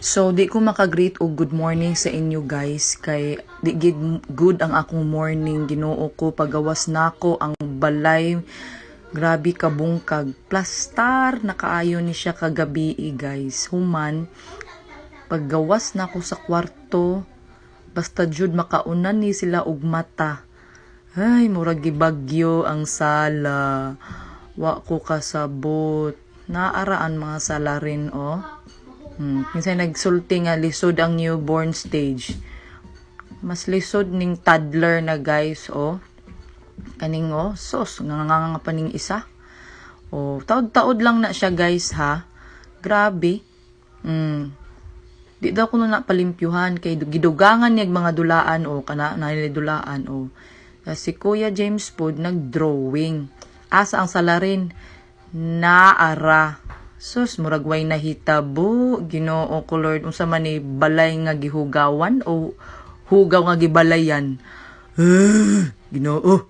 So, di ko makagreet og good morning sa inyo guys. Kay di gid good ang akong morning. Ginoo ko, pagawas nako ang balay. Grabe kabungkag. Plastar, nakaayo ni siya kagabi guys. Human, paggawas nako sa kwarto, basta jud makaunan ni sila og mata. Ay, murag gibagyo ang sala. Wa ko kasabot. Naaraan mga sala rin, oh. Minsan nagsulti nga lisod ang newborn stage. Mas lisod ning toddler na guys, oh. Kaning, oh, sos, nga pa ning isa. Oh, taod-taod lang na siya guys, ha. Grabe. Di daw ko na palimpyuhan kay gidugangan niyag mga dulaan, oh, kana dulaan, oh. Si Kuya James Pod nag-drawing. Asa ang salarin? Naara. Sus, murag way nahitabo. Ginoo ko Lord, unsa man ni balay nga gihugawan o hugaw nga gibalayan. Ginoo.